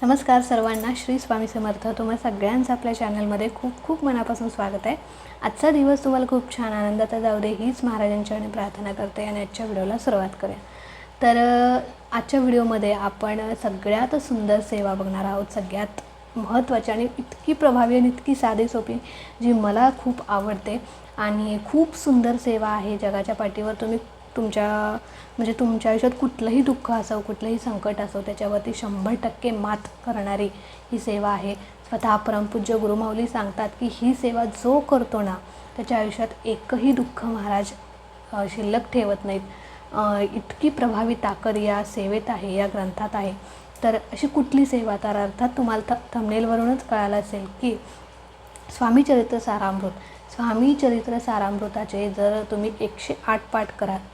नमस्कार सर्वांना, श्री स्वामी समर्थ. तुम्हा सगळ्यांचं आपल्या चॅनलमध्ये खूप खूप मनापासून स्वागत आहे. आजचा दिवस तुम्हाला खूप छान आनंदाचा जाऊ दे हीच महाराजांच्याने प्रार्थना करते आणि आजच्या व्हिडिओला सुरुवात करूया. तर आजच्या व्हिडिओमध्ये आपण सगळ्यात सुंदर सेवा बघणार आहोत, सगळ्यात महत्त्वाची आणि इतकी प्रभावी आणि इतकी साधी सोपी, जी मला खूप आवडते आणि खूप सुंदर सेवा आहे. जगाच्या पाठीवर तुम्ही तुमच्या आयुष्यात कुठलंही दुःख असो, कुठलंही संकट असो, त्याच्यावरती 100% मात करणारी ही सेवा आहे. स्वतः परमपूज्य गुरुमाऊली सांगतात की ही सेवा जो करतो ना, त्याच्या आयुष्यात एकही दुःख महाराज शिल्लक ठेवत नाहीत. इतकी प्रभावी ताकद या सेवेत आहे, या ग्रंथात आहे. तर अशी कुठली सेवा? तर अर्थात तुम्हाला थंबनेलवरूनच कळालं असेल की स्वामी चरित्र सारामृत. स्वामी चरित्र सारामृताचे जर तुम्ही 108 पाठ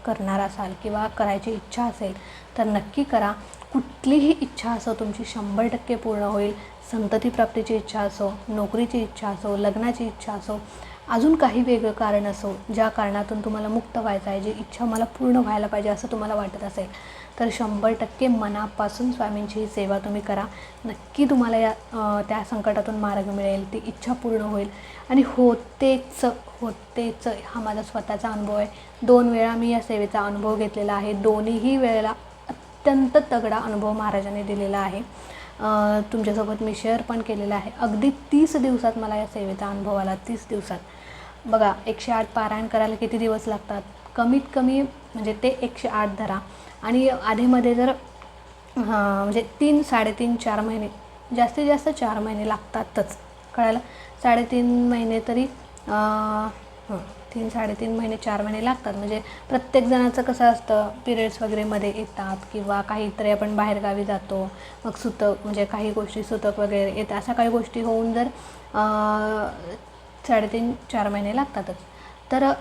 करणार असाल किंवा करायची इच्छा असेल तर नक्की करा. कुठलीही इच्छा असो तुमची 100% पूर्ण होईल. संततीप्राप्तीची इच्छा असो, नोकरीची इच्छा असो, लग्नाची इच्छा असो, अजून काही वेगळं कारण असो, ज्या कारणातून तुम्हाला मुक्त व्हायचं आहे, जी इच्छा मला पूर्ण व्हायला पाहिजे असं तुम्हाला वाटत असेल तर 100% मनापासून स्वामींची ही सेवा तुम्ही करा. नक्की तुम्हाला त्या संकटातून मार्ग मिळेल, ती इच्छा पूर्ण होईल आणि होतेच हा माझा स्वतःचा अनुभव आहे. 2 वेळा मी या सेवेचा अनुभव घेतलेला आहे. दोन्हीही वेळेला अत्यंत तगडा अनुभव महाराजांनी दिलेला आहे. तुमच्यासोबत मी शेअर पण केलेला आहे. अगदी 30 दिवसात मला या सेवेचा अनुभव आला. 30 दिवसात. बघा, 108 पारायण करायला किती दिवस लागतात? कमीत कमी म्हणजे ते 108 धरा आणि आधीमध्ये जर म्हणजे 3, 3.5, 4 महिने, जास्तीत जास्त 4 महिने लागतातच. कळालं? 3.5 महिने तरी 3, 3.5 महिने, 4 महिने लागतात. म्हणजे प्रत्येकजणाचं कसं असतं, पिरियड्स वगैरे मध्ये येतात किंवा काहीतरी आपण बाहेरगावी जातो, मग सुतक म्हणजे काही गोष्टी सुतक वगैरे येतात, अशा काही गोष्टी होऊन जर 3.5, 4 महिने लागतातच. तर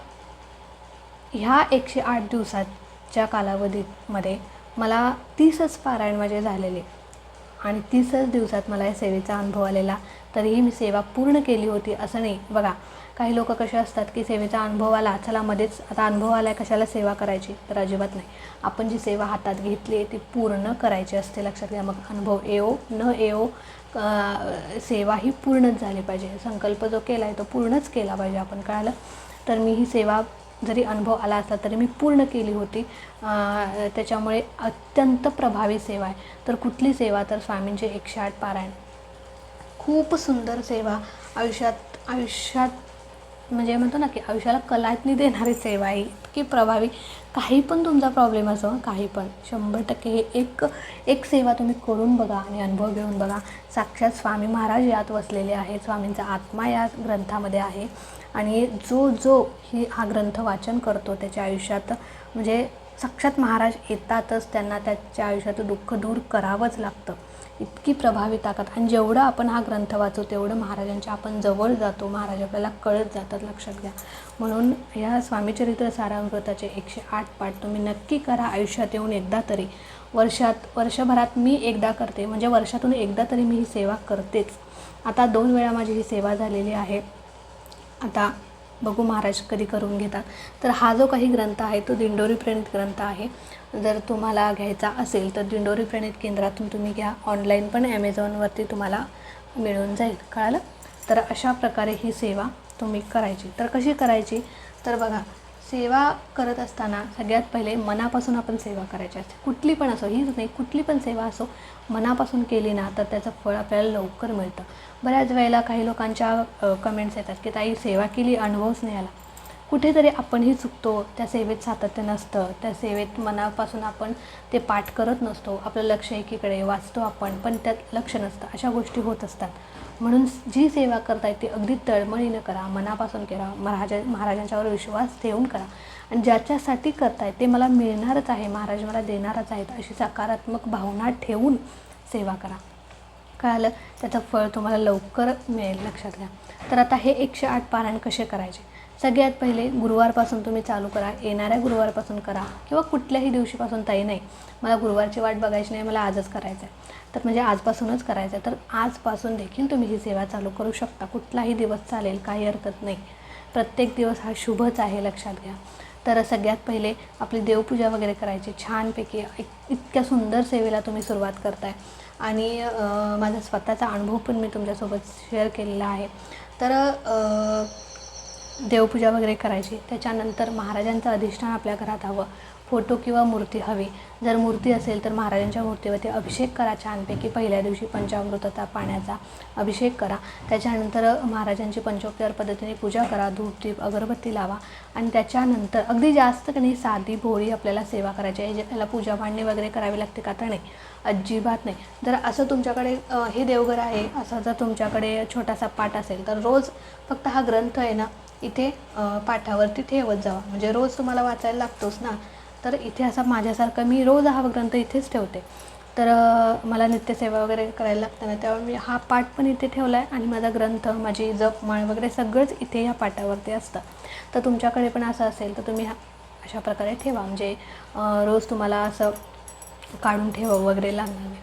ह्या 108 दिवसाच्या कालावधीमध्ये मला 30च पारायण माझे झालेले आणि 30च दिवसात मला या सेवेचा अनुभव आलेला. तरीही मी सेवा पूर्ण केली होती असं नाही. बघा, काही लोक कसे असतात की सेवेचा अनुभव आला, चला मध्येच आता अनुभव आला आहे कशाला सेवा करायची, तर अजिबात नाही. आपण जी सेवा हातात घेतली आहे ती पूर्ण करायची असते, लक्षात घ्या. मग अनुभव येवो न येवो, सेवा ही पूर्णच झाली पाहिजे. संकल्प जो केला आहे तो पूर्णच केला पाहिजे आपण. कळालं? तर मी ही सेवा जरी अनुभव आला असला तरी मी पूर्ण केली होती. त्याच्यामुळे अत्यंत प्रभावी सेवा आहे. तर कुठली सेवा? तर स्वामींचे 108 पारायण. खूप सुंदर सेवा. आयुष्यात म्हणजे म्हणतो ना की आयुष्याला कलाटणी देणारी सेवा आहे. इतकी प्रभावी. काही पण तुमचा प्रॉब्लेम असो, काही पण 100% हे एक सेवा तुम्ही करून बघा आणि अनुभव घेऊन बघा. साक्षात स्वामी महाराज यात वसलेले आहेत. स्वामींचा आत्मा या ग्रंथामध्ये आहे आणि जो हा ग्रंथ वाचन करतो त्याच्या आयुष्यात म्हणजे साक्षात महाराज येतातच. त्यांना त्याच्या आयुष्याचं दुःख दूर करावंच लागतं. इतकी प्रभावी ताकद. आणि जेवढं आपण हा ग्रंथ वाचू तेवढं महाराजांच्या आपण जवळ जातो, महाराज आपल्याला कळत जातात, लक्षात घ्या. म्हणून ह्या स्वामीचरित्र सारामृताचे 108 पाठ तुम्ही नक्की करा. आयुष्यात येऊन एकदा तरी. वर्षभरात मी एकदा करते, म्हणजे वर्षातून एकदा तरी मी ही सेवा करतेच. आता 2 वेळा माझी ही सेवा झालेली आहे. आता बघू महाराज कधी करून घेतात. तर हा जो काही ग्रंथ आहे तो दिंडोरी प्रणीत ग्रंथ आहे. जर तुम्हाला घ्यायचा असेल तर दिंडोरी प्रणीत केंद्रातून तुम्ही घ्या. ऑनलाईन पण ॲमेझॉनवरती तुम्हाला मिळून जाईल. कळालं? तर अशा प्रकारे ही सेवा तुम्ही करायची. तर कशी करायची? तर बघा, सेवा करत असताना सगळ्यात पहिले मनापासून आपण सेवा करायची असते. कुठली पण असो, हीच नाही, कुठली पण सेवा असो, मनापासून केली ना तर त्याचं फळ आपल्याला लवकर मिळतं. बऱ्याच वेळेला काही लोकांच्या कमेंट्स येतात की ताई सेवा केली, अनुभवच नाही आला. कुठेतरी आपणही चुकतो. त्या सेवेत सातत्य नसतं, त्या सेवेत मनापासून आपण ते पाठ करत नसतो. आपलं लक्ष एकीकडे, वाचतो आपण पण त्यात लक्ष नसतं. अशा गोष्टी होत असतात. म्हणून जी सेवा करताय ती अगदी तळमळीनं करा, मनापासून करा, महाराजांच्यावर विश्वास ठेवून करा आणि ज्याच्यासाठी करताय ते मला मिळणारच आहे, महाराज मला देणारच आहेत, अशी सकारात्मक भावना ठेवून सेवा करा. कळालं? त्याचं फळ तुम्हाला लवकर मिळेल, लक्षात घ्या. तर आता हे 108 पारायण कसे करायचे? सगळ्यात पहिले गुरुवारपासून तुम्ही चालू करा. येणाऱ्या गुरुवारपासून करा किंवा कुठल्याही दिवशीपासून. ताई नाही, मला गुरुवारची वाट बघायची नाही, मला आजच करायचं आहे, तर म्हणजे आजपासूनच करायचं आहे, तर आजपासून देखील तुम्ही ही सेवा चालू करू शकता. कुठलाही दिवस चालेल, काही हरकत नाही. प्रत्येक दिवस हा शुभच आहे, लक्षात घ्या. तर सगळ्यात पहिले आपली देवपूजा वगैरे करायची छानपैकी. इतक्या सुंदर सेवेला तुम्ही सुरुवात करताय. आणि माझा स्वतःचा अनुभव पण मी तुमच्यासोबत शेअर केलेला आहे. तर देवपूजा वगैरे करायची. त्याच्यानंतर महाराजांचं अधिष्ठान आपल्या घरात हवं. फोटो किंवा मूर्ती हवी. जर मूर्ती असेल तर महाराजांच्या मूर्तीवरती अभिषेक करा छानपैकी. पहिल्या दिवशी पंचामृताचा पाण्याचा अभिषेक करा. त्याच्यानंतर महाराजांची पंचोपचार पद्धतीने पूजा करा. धूप दीप अगरबत्ती लावा. आणि त्याच्यानंतर अगदी जास्त की नाही साधी भोळी आपल्याला सेवा करायची आहे. त्याला पूजा मांडणी वगैरे करावी लागते का? तर नाही, अजिबात नाही. जर असं तुमच्याकडे हे देवघर आहे, असं जर तुमच्याकडे छोटासा पाट असेल तर रोज फक्त हा ग्रंथ आहे ना इथे पाठावरती ठेवत जावा. म्हणजे रोज तुम्हाला वाचायला लागतोच ना, तर इथे असा माझ्यासारखं मी रोज हा ग्रंथ इथेच ठेवते. तर मला नित्यसेवा वगैरे करायला लागतं ना, त्यामुळे मी हा पाठ पण इथे ठेवला आहे आणि माझा ग्रंथ, माझी जपमाळ वगैरे सगळंच इथे या पाटावरती असतं. तर तुमच्याकडे पण असं असेल तर तुम्ही अशा प्रकारे ठेवा. म्हणजे रोज तुम्हाला असं काढून ठेवावं वगैरे लागणार नाही.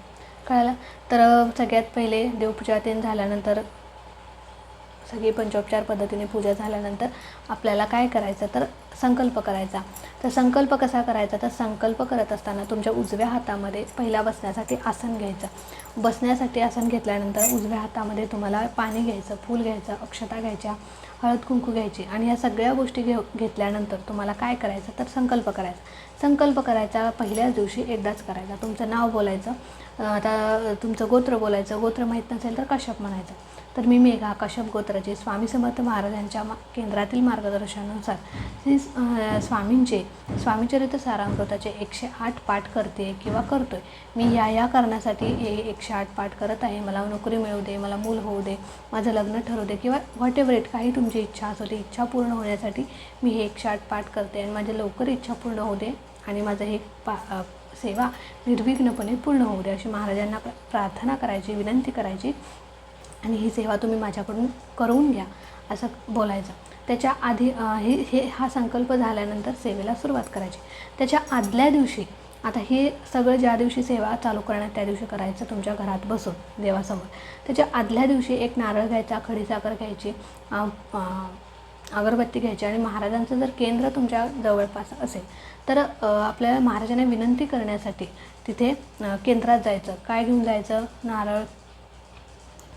कळालं? तर सगळ्यात पहिले देवपूजा ते झाल्यानंतर, सगळी पंचोपचार पद्धतीने पूजा झाल्यानंतर आपल्याला काय करायचं तर संकल्प करायचा. तर संकल्प कसा करायचा? तर संकल्प करत असताना तुमच्या उजव्या हातामध्ये पहिला बसण्यासाठी आसन घ्यायचं. बसण्यासाठी आसन घेतल्यानंतर उजव्या हातामध्ये तुम्हाला पाणी घ्यायचं, फूल घ्यायचं, अक्षता घ्यायच्या, हळद कुंकू घ्यायची. आणि या सगळ्या गोष्टी घेतल्यानंतर तुम्हाला काय करायचं तर संकल्प करायचा. संकल्प करायचा पहिल्याच दिवशी एकदाच करायचा. तुमचं नाव बोलायचं. आता तुमचं गोत्र बोलायचं. गोत्र माहीत नसेल तर कश्यप म्हणायचं. तर मी मेघा कश्यप गोत्राची स्वामी समर्थ महाराजांच्या केंद्रातील मार्गदर्शनानुसार श्री स्वामींचे स्वामीचरित्र सारामृताचे 108 पाठ करते किंवा करतोय. मी या कारणासाठी हे 108 पाठ करत आहे. मला नोकरी मिळू दे, मला मूल होऊ दे, माझं लग्न ठरू दे, किंवा व्हॉट एव्हर इट, काही तुमची इच्छा असू दे, इच्छा पूर्ण होण्यासाठी मी हे 108 पाठ करते. आणि माझी लवकर इच्छा पूर्ण होऊ दे आणि माझं हे सेवा निर्विघ्नपणे पूर्ण होऊ दे, अशी महाराजांना प्रार्थना करायची, विनंती करायची. आणि ही सेवा तुम्ही माझ्याकडून करून घ्या असं बोलायचं. त्याच्या आधी हा संकल्प झाल्यानंतर सेवेला सुरुवात करायची. त्याच्या आदल्या दिवशी, आता हे सगळं ज्या दिवशी सेवा चालू करणार त्या दिवशी करायचं तुमच्या घरात बसून देवासमोर. त्याच्या आदल्या दिवशी एक नारळ घ्यायचा, खडीसाखर घ्यायची, अगरबत्ती घ्यायची. आणि महाराजांचं जर केंद्र तुमच्या जवळपास असेल तर आपल्याला महाराजांना विनंती करण्यासाठी तिथे केंद्रात जायचं. काय घेऊन जायचं? नारळ,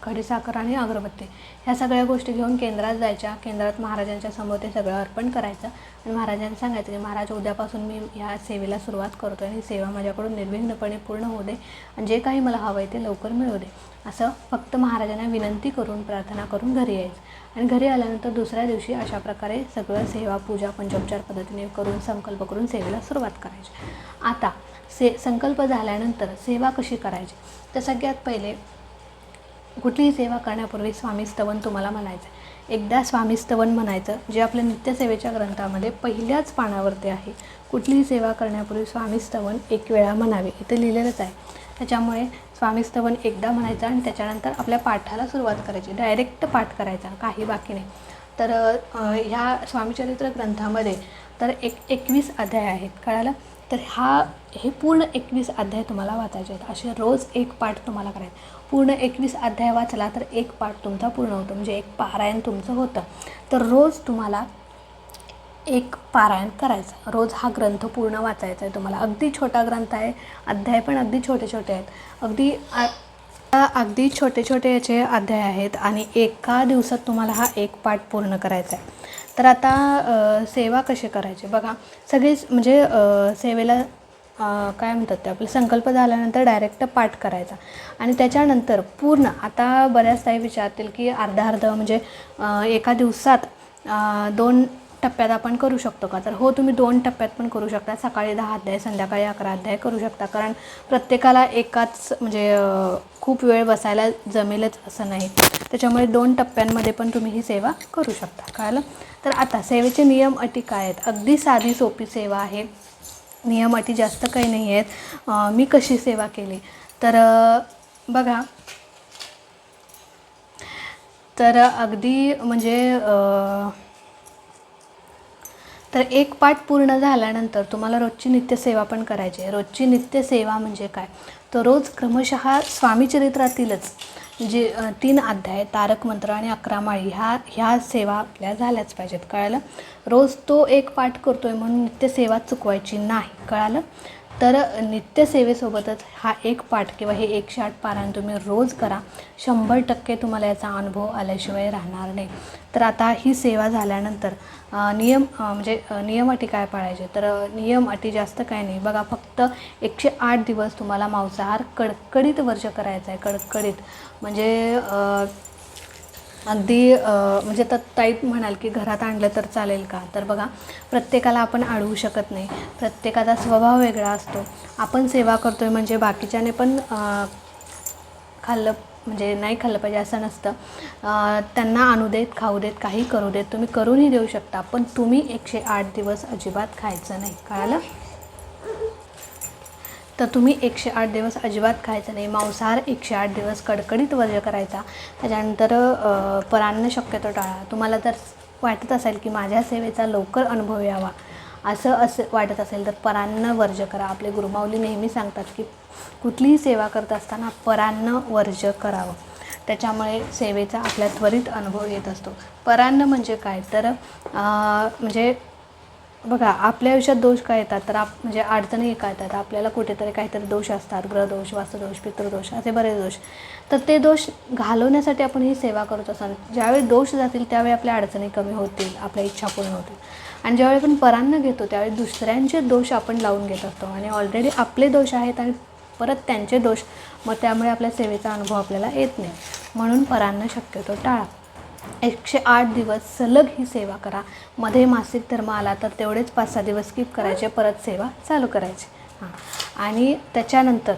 खडीसाखर आणि अगरबत्ती, ह्या सगळ्या गोष्टी घेऊन केंद्रात जायच्या. केंद्रात महाराजांच्या समोर ते सगळं अर्पण करायचं. आणि महाराजांना सांगायचं की महाराज, उद्यापासून मी ह्या सेवेला सुरुवात करतो आणि सेवा माझ्याकडून निर्विघ्नपणे पूर्ण होऊ दे आणि जे काही मला हवं आहे ते लवकर मिळू दे, असं फक्त महाराजांना विनंती करून, प्रार्थना करून घरी यायचं. आणि घरी आल्यानंतर दुसऱ्या दिवशी अशा प्रकारे सगळं सेवा, पूजा, पंचोपचार पद्धतीने करून, संकल्प करून सेवेला सुरुवात करायची. आता संकल्प झाल्यानंतर सेवा कशी करायची? तर सगळ्यात पहिले कुठलीही सेवा करण्यापूर्वी स्वामीस्तवन तुम्हाला म्हणायचं. एकदा स्वामीस्तवन म्हणायचं, जे आपल्या नित्यसेवेच्या ग्रंथामध्ये पहिल्याच पानावरती आहे. कुठलीही सेवा करण्यापूर्वी स्वामीस्तवन 1 वेळा म्हणावे, इथे लिहिलेलंच आहे. त्याच्यामुळे स्वामीस्तवन एकदा म्हणायचं आणि त्याच्यानंतर आपल्या पाठाला सुरुवात करायची. डायरेक्ट पाठ करायचा, काही बाकी नाही. तर ह्या स्वामीचरित्र ग्रंथामध्ये तर 21 अध्याय आहेत. कळालं? तर हे पूर्ण 21 अध्याय तुम्हाला वाचायचे आहेत. असे रोज एक पाठ तुम्हाला करायचं. पूर्ण 21 अध्याय वाचला तर एक पाठ तुमचा पूर्ण होतो, म्हणजे एक पारायण तुमचं होतं. तर रोज तुम्हाला एक पारायण करायचं. रोज हा ग्रंथ पूर्ण वाचायचा आहे तुम्हाला. अगदी छोटा ग्रंथ आहे, अध्याय पण अगदी छोटे छोटे आहेत. अगदी छोटे छोटे याचे अध्याय आहेत आणि एका दिवसात तुम्हाला हा एक पाठ पूर्ण करायचा आहे. तर आता सेवा कशी करायची बघा. सगळीच म्हणजे सेवेला काय म्हणतात ते, आपला संकल्प झाल्यानंतर डायरेक्ट पाठ करायचा. आणि त्याच्यानंतर पूर्ण, आता बऱ्याच ताई विचारतील की अर्धा म्हणजे एका दिवसात 2 टप्प्यात आपण करू शकतो का? तर हो, तुम्ही 2 टप्प्यात पण करू शकता. सकाळी 10 अध्याय, संध्याकाळी 11 अध्याय करू शकता. कारण प्रत्येकाला एकाच म्हणजे खूप वेळ बसायला जमेलच असं नाही. त्याच्यामुळे 2 टप्प्यांमध्ये पण तुम्ही ही सेवा करू शकता. कळलं? तर आता सेवेचे नियम अटी काय आहेत? अगदी साधी सोपी सेवा आहे. नियम अटी जास्त काही नाही आहेत. मी कशी सेवा केली तर बघा, तर अगदी म्हणजे तर एक पाठ पूर्ण झाल्यानंतर तुम्हाला रोजची नित्यसेवा पण करायची आहे. रोजची नित्यसेवा म्हणजे काय? तर रोज क्रमशः स्वामीचरित्रातीलच जे 3 अध्याय, तारक मंत्र आणि 11 माळी ह्या सेवा आपल्या झाल्याच पाहिजेत. कळालं? रोज तो एक पाठ करतोय म्हणून नित्यसेवा चुकवायची नाही. कळालं? तर नित्यसेवेसोबतच हा एक पाठ किंवा हे 108 पारायण तुम्ही रोज करा. 100% तुम्हाला याचा अनुभव आल्याशिवाय राहणार नाही. तर आता ही सेवा झाल्यानंतर नियम अटी काय पाळायचे, तर नियम अटी जास्त काय नाही बघा. फक्त 108 दिवस तुम्हाला मांसाहार कडकडीत वर्ज करायचा आहे. कडकडीत म्हणजे अगदी म्हणजे तर टाईप म्हणाल की घरात आणलं तर चालेल का, तर बघा प्रत्येकाला आपण अडवू शकत नाही. प्रत्येकाचा स्वभाव वेगळा असतो. आपण सेवा करतो आहे म्हणजे बाकीच्याने पण खाल्लं म्हणजे नाही खाल्लं पाहिजे असं नसतं. त्यांना आणू देत, खाऊ देत, काही करू देत, तुम्ही करूनही देऊ शकता. पण तुम्ही 108 दिवस अजिबात खायचं नाही. कळालं? तर तुम्ही 108 दिवस अजिबात खायचं नाही. मांसाहार 108 दिवस कडकडीत वर्ज करायचा. त्याच्यानंतर परान्न शक्यतो टाळा. तुम्हाला जर वाटत असेल की माझ्या सेवेचा लवकर अनुभव यावा असं वाटत असेल तर परान्न वर्ज करा. आपले गुरुमाऊली नेहमी सांगतात की कुठलीही सेवा करत असताना परान्न वर्ज करावं. त्याच्यामुळे सेवेचा आपल्या त्वरित अनुभव येत असतो. परान्न म्हणजे काय, तर म्हणजे बघा आपल्या आयुष्यात दोष काय येतात, तर म्हणजे अडचणी काय येतात. आपल्याला कुठेतरी काहीतरी दोष असतात, ग्रहदोष, वास्तुदोष, पितृदोष, असे बरेच दोष. तर ते दोष घालवण्यासाठी आपण ही सेवा करत असतो. ज्यावेळी दोष जातील त्यावेळी आपल्या अडचणी कमी होतील, आपल्या इच्छा पूर्ण होतील. आणि ज्यावेळी आपण परान्न घेतो त्यावेळी दुसऱ्यांचे दोष आपण लावून घेत असतो आणि ऑलरेडी आपले दोष आहेत आणि परत त्यांचे दोष, मग त्यामुळे आपल्या सेवेचा अनुभव आपल्याला येत नाही. म्हणून परान्न शक्यतो टाळा. 108 दिवस सलग ही सेवा करा. मध्ये मासिक धर्म आला तर तेवढेच 5-6 दिवस स्किप करायचे, परत सेवा चालू करायची. आणि त्याच्यानंतर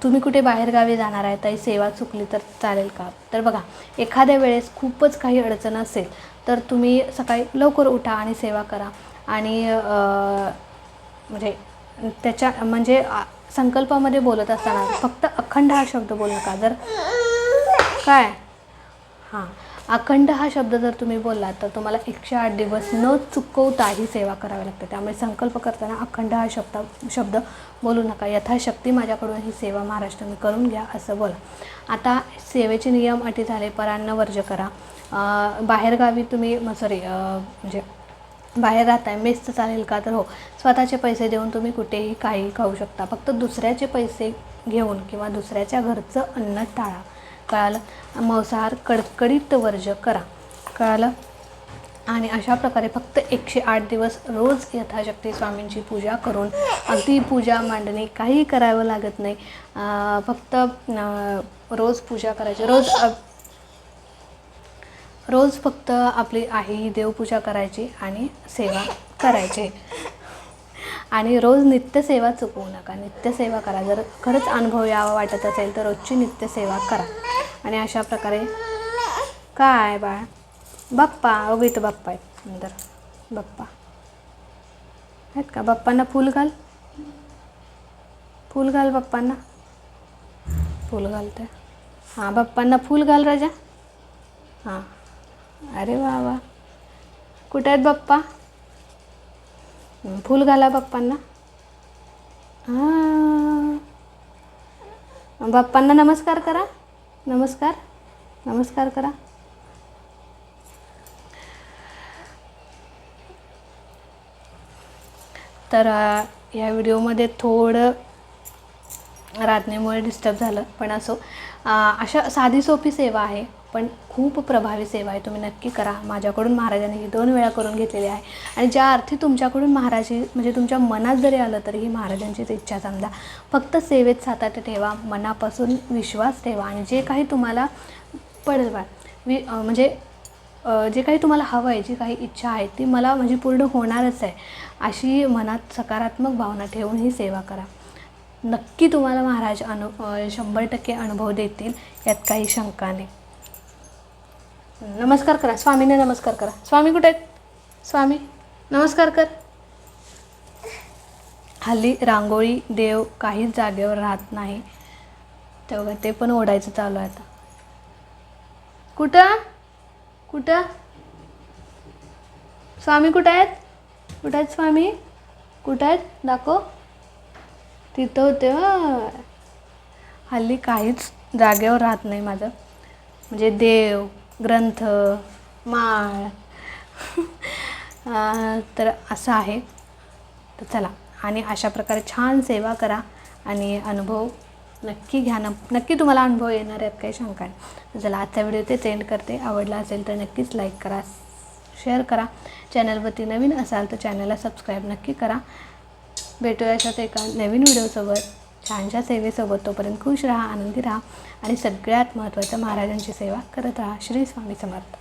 तुम्ही कुठे बाहेरगावी जाणार आहे, ताई सेवा चुकली तर चालेल का, तर बघा एखाद्या वेळेस खूपच काही अडचण असेल तर तुम्ही सकाळी लवकर उठा आणि सेवा करा. आणि म्हणजे संकल्पामध्ये बोलत असताना फक्त अखंड हा शब्द बोलू नका. जर काय अखंड हा शब्द जर तुम्ही बोललात तर तुम्हाला 108 दिवस न चुकवता ही सेवा करावी लागते. त्यामुळे संकल्प करताना अखंड हा शब्द बोलू नका. यथाशक्ती माझ्याकडून ही सेवा महाराज तुम्ही करून घ्या असं बोला. आता सेवेचे नियम अटी झाले. परान्न वर्ज करा. बाहेरगावी तुम्ही म्हणजे बाहेर राहताय, मेसचं चालेल का, तर हो, स्वतःचे पैसे देऊन तुम्ही कुठेही काही खाऊ शकता. फक्त दुसऱ्याचे पैसे घेऊन किंवा दुसऱ्याच्या घरचं अन्न टाळा. कळालं? मांसाहार कडकडीत वर्ज करा. कळालं? आणि अशा प्रकारे फक्त 108 दिवस रोज यथाशक्ती स्वामींची पूजा करून, अगदी पूजा मांडणी काही करावं लागत नाही. फक्त रोज पूजा करायची. रोज फक्त आपली आई देवपूजा करायची आणि सेवा करायची. आणि रोज नित्यसेवा चुकवू नका. नित्यसेवा करा. जर खरंच अनुभव यावा वाटत असेल तर रोजची नित्यसेवा करा. आणि अशा प्रकारे काय बाळ बाप्पा इथं बाप्पा आहेत नंतर बाप्पा आहेत का, बाप्पांना फूल घाल, फूल घाल बाप्पांना, फूल घालते. हां बाप्पांना फूल घाल राजा. हां अरे वा वा, कुठे आहेत बाप्पा, फूल घाला बाप्पांना. हां बाप्पांना नमस्कार करा. नमस्कार करा. तर या व्हिडिओमध्ये थोडं रात्रीमुळे डिस्टर्ब झालं, पण असो. अशा साधी सोपी सेवा आहे पण खूप प्रभावी सेवा आहे. तुम्ही नक्की करा. माझ्याकडून महाराजांनी ही 2 वेळा करून घेतलेली आहे. आणि ज्या अर्थी तुमच्याकडून महाराज म्हणजे तुमच्या मनात जरी आलं तरी ही महाराजांचीच इच्छा समजा. फक्त सेवेत सातत्य ठेवा, मनापासून विश्वास ठेवा आणि जे काही तुम्हाला पडवा म्हणजे जे काही तुम्हाला हवं आहे, जी काही इच्छा आहे ती मला म्हणजे पूर्ण होणारच आहे अशी मनात सकारात्मक भावना ठेवून ही सेवा करा. नक्की तुम्हाला महाराज 100% अनुभव देतील, यात काही शंका नाही. नमस्कार करा स्वामींना, नमस्कार करा. स्वामी कुठे आहेत? स्वामी नमस्कार कर. हल्ली रांगोळी देव काहीच जागेवर राहत नाही, तेव्हा ते पण ओढायचं चालू आहे आता. कुठं स्वामी कुठं आहेत स्वामी, कुठं आहेत दाखव. तिथं होते. हल्ली काहीच जागेवर राहत नाही माझं, म्हणजे देव, ग्रंथ, माळ तर असं आहे. तर चला आणि अशा प्रकारे छान सेवा करा आणि अनुभव नक्की घ्या. नक्की तुम्हाला अनुभव येणार आहेत, काही शंका नाही. चला आजचा व्हिडिओ ते एंड करते. आवडला असेल तर नक्कीच लाईक करा, शेअर करा. चॅनलवरती नवीन असाल तर चॅनलला सबस्क्राईब नक्की करा. भेटूया अशाच एका नवीन व्हिडिओसोबत, छानशा सेवेसोबत. तोपर्यंत खुश राहा, आनंदी राहा आणि सगळ्यात महत्त्वाचं महाराजांची सेवा करत राहा. श्री स्वामी समर्थ.